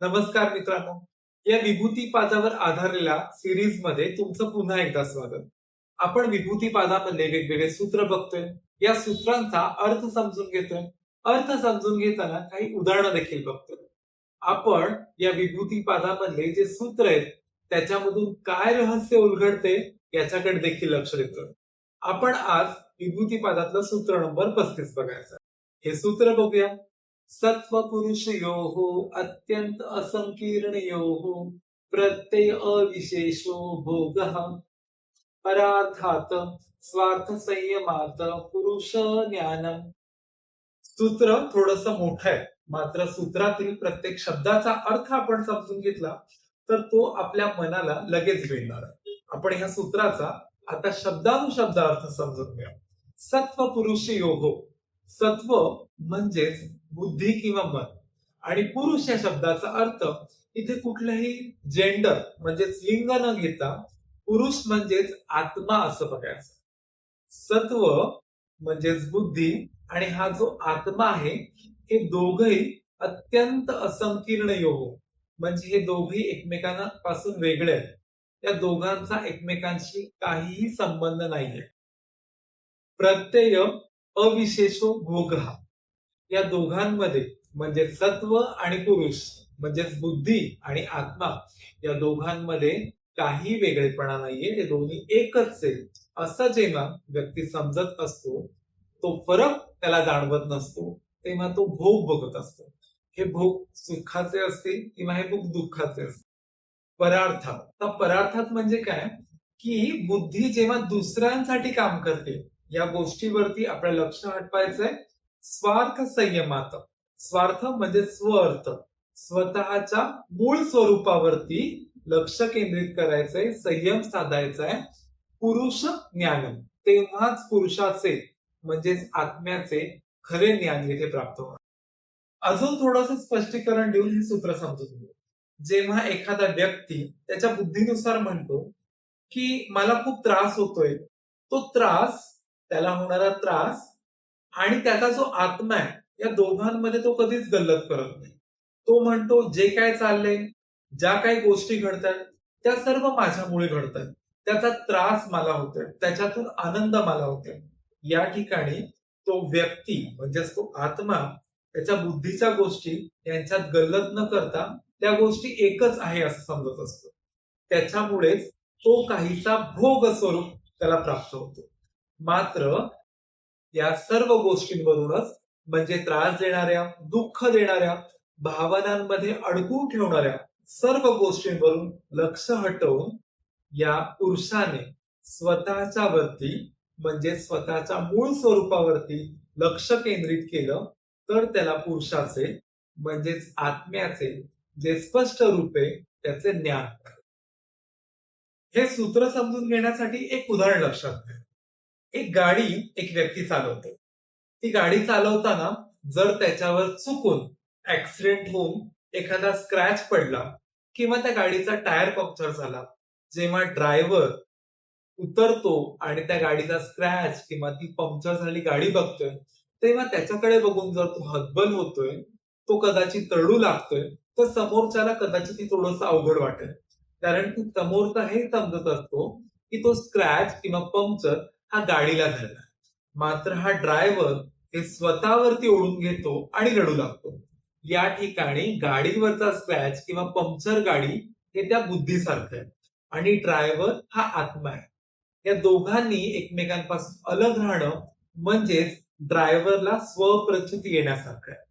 नमस्कार मित्रांनो. या विभूतिपादावर आधारलेल्या सिरीज मध्ये तुमचं पुन्हा एकदा स्वागत. आपण विभूतिपादामधले वेगवेगळे सूत्र बघतोय. या सूत्रांचा अर्थ समजून घेतोय. अर्थ समजून घेताना काही उदाहरणं देखील बघतोय. आपण या विभूतिपादामधले जे सूत्र आहेत त्याच्यामधून काय रहस्य उलगडते याच्याकडे देखील लक्ष देतोय. आपण आज विभूतिपादातलं सूत्र नंबर 35 बघायचं. हे सूत्र बघूया. सत्व पुरुष योहो अत्यंत असंकीर्ण योहो प्रत्यय अविशेषो भोगः परार्थात स्वार्थ संयमात पुरुष ज्ञानम. सूत्र थोडस मोठं आहे, मात्र सूत्रातील प्रत्येक शब्दाचा अर्थ आपण समजून घेतला तर तो आपल्या मनाला लगेच भिडणार आहे. आपण ह्या सूत्राचा आता शब्दानुशब्द अर्थ समजून घ्या. सत्व पुरुष योहो. सत्व म्हणजेच बुद्धी किंवा मन, आणि पुरुष या शब्दाचा अर्थ इथे कुठलंही जेंडर म्हणजेच लिंग न घेता पुरुष म्हणजेच आत्मा असं बघायचं. सत्व म्हणजेच बुद्धी आणि हा जो आत्मा आहे हे दोघही अत्यंत असंकीर्ण योग, म्हणजे हे दोघही एकमेकांपासून वेगळे आहेत. या दोघांचा एकमेकांशी काहीही संबंध नाहीये. प्रत्यय अविशेषो भोग. या दोघांमध्ये म्हणजे सत्व आणि पुरुष म्हणजेच बुद्धी आणि आत्मा या दोघांमध्ये काही वेगळेपणा नाहीये. हे दोन्ही एकच आहे असं जेव्हा व्यक्ती समजत असतो, तो फरक त्याला जाणवत नसतो, तेव्हा तो भोग बघत असतो. हे भोग सुखाचे असतील किंवा हे भोग दुःखाचे असतील. परार्थात. तर परार्थात म्हणजे काय की बुद्धी जेव्हा दुसऱ्यांसाठी काम करते या गोष्टीवरती आपलं लक्ष हटवायचंय. स्वार्थ संयमात. स्वार्थ म्हणजे स्वर्थ, स्वतःच्या मूळ स्वरूपावरती लक्ष केंद्रित करायचंय, संयम साधायचा आहे. पुरुष ज्ञानम. तेव्हाच पुरुषाचे म्हणजेच आत्म्याचे खरे ज्ञान येथे प्राप्त होणार. अजून थोडंसं स्पष्टीकरण देऊन हे सूत्र समजून घेऊ. जेव्हा एखादा व्यक्ती त्याच्या बुद्धीनुसार म्हणतो की मला खूप त्रास होतोय, तो त्रास, त्याला होणारा त्रास आणि त्याचा जो आत्मा आहे या दोघांमध्ये तो कधीच गल्लत करत नाही. तो म्हणतो जे काय चाललंय, ज्या काही गोष्टी घडतात त्या सर्व माझ्यामुळे घडतात. त्याचा त्रास मला होतोय, त्याच्यातून आनंद मला होतोय. या ठिकाणी तो व्यक्ती म्हणजेच तो आत्मा त्याच्या बुद्धीच्या गोष्टी यांच्यात गल्लत न करता त्या गोष्टी एकच आहे असं समजत असतो. त्याच्यामुळेच तो काहीचा भोग स्वरूप त्याला प्राप्त होतो. मात्र या सर्व गोष्टींवरूनच म्हणजे त्रास देणाऱ्या, दुःख देणाऱ्या, भावनांमध्ये अडकून ठेवणाऱ्या सर्व गोष्टींवरून लक्ष हटवून या पुरुषाने स्वतःच्या वरती म्हणजे स्वतःच्या मूळ स्वरूपावरती लक्ष केंद्रित केलं तर त्याला पुरुषाचे म्हणजेच आत्म्याचे जे स्पष्ट रूप आहे त्याचे ज्ञान. हे सूत्र समजून घेण्यासाठी एक उदाहरण लक्षात घ्या. एक गाडी एक व्यक्ती चालवतो. ती गाडी चालवताना जर त्याच्यावर चुकून ऍक्सिडेंट होऊन एखादा स्क्रॅच पडला किंवा त्या गाडीचा टायर पंक्चर झाला, जेव्हा ड्रायव्हर उतरतो आणि त्या गाडीचा स्क्रॅच किंवा ती पंक्चर झालेली गाडी बघतोय, तेव्हा त्याच्याकडे बघून जर तो हतबल होतोय, तो कदाचित रडू लागतोय, तर समोरच्याला कदाचित थोडंसं अवघड वाटेल. कारण की समोरचा हे समजत असतो की तो स्क्रॅच किंवा पंक्चर हा गाडीला झाला. मात्र हा ड्रायव्हर हे स्वतःवरती ओढून घेतो आणि रडू लागतो. या ठिकाणी गाडीवरचा स्क्रॅच किंवा पंक्चर गाडी हे त्या बुद्धीसारखं आहे आणि ड्रायव्हर हा आत्मा आहे. या दोघांनी एकमेकांपासून अलग राहणं म्हणजेच ड्रायव्हरला स्वप्रचिती येण्यासारखं आहे.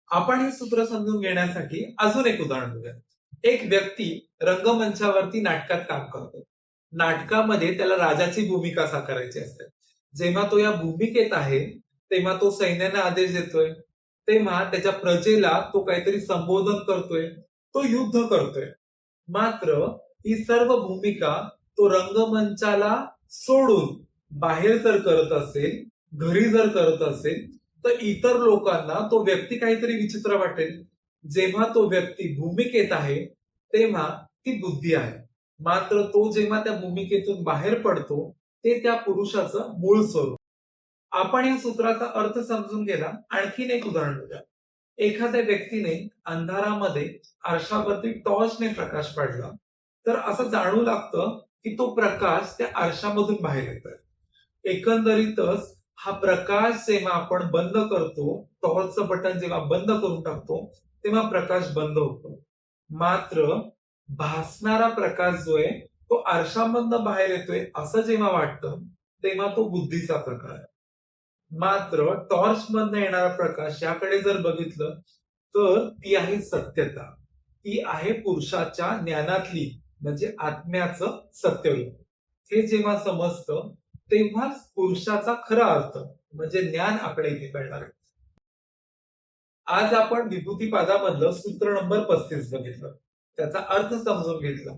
आपण हे सूत्र समजून घेण्यासाठी अजून एक उदाहरण बघूया. एक व्यक्ती रंगमंचावरती नाटकात काम करतो. नाटकामध्ये त्याला राजाची भूमिका साकारायची असते. जेव्हा तो या भूमिकेत आहे तेव्हा तो सैन्याला आदेश देतोय, तेव्हा त्याच्या प्रजेला तो काहीतरी संबोधन करतोय, तो युद्ध करतोय. मात्र ही सर्व भूमिका तो रंगमंचाला सोडून बाहेर जर करत असेल, घरी जर करत असेल, तर इतर लोकांना तो व्यक्ती काहीतरी विचित्र वाटेल. जेव्हा तो व्यक्ती भूमिकेत आहे तेव्हा ती बुद्धी आहे. मात्र तो जेव्हा त्या भूमिकेतून बाहेर पडतो ते त्या पुरुषाचं मूळ स्वरूप. आपण या सूत्राचा अर्थ समजून गेला. आणखीन एक उदाहरण बघूया. एखाद्या व्यक्तीने अंधारामध्ये आरशावरती टॉर्चने प्रकाश पाडला तर असं जाणवू लागतं की तो प्रकाश त्या आरशामधून बाहेर येतोय. एकंदरीतच हा प्रकाश जेव्हा आपण बंद करतो, टॉर्चचं बटन जेव्हा बंद करून टाकतो, तेव्हा प्रकाश बंद होतो. मात्र भासणारा प्रकाश जो आहे तो आरशामधनं बाहेर येतोय असं जेव्हा वाटतं, तेव्हा तो बुद्धीचा प्रकार आहे. मात्र टॉर्च मधनं येणारा प्रकाश याकडे जर बघितलं तर ती आहे सत्यता. ती आहे पुरुषाच्या ज्ञानातली म्हणजे आत्म्याचं सत्यरूप. हे जेव्हा समजतं तेव्हाच पुरुषाचा खरा अर्थ म्हणजे ज्ञान आपल्या इथे कळणार आहे. आज आपण विभूतीपादामधलं सूत्र नंबर 35 बघितलं. त्याचा अर्थ समजून घेतला.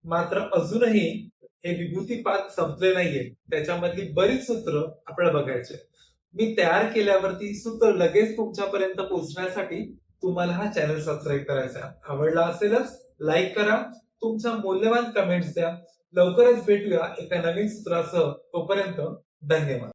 मात्र अजूनही हे विभूतीपाद संपले नाहीये. त्याच्यामधली बरीच सूत्र आपल्याला बघायचे. मी तयार केल्यावरती सूत्र लगेच तुमच्यापर्यंत पोहोचण्यासाठी तुम्हाला हा चॅनल सबस्क्राईब करायचा आहे. आवडला असेलच लाईक करा. तुमच्या मूल्यवान कमेंट्स द्या. लवकरच भेटूया एका नवीन सूत्रासह. तोपर्यंत धन्यवाद.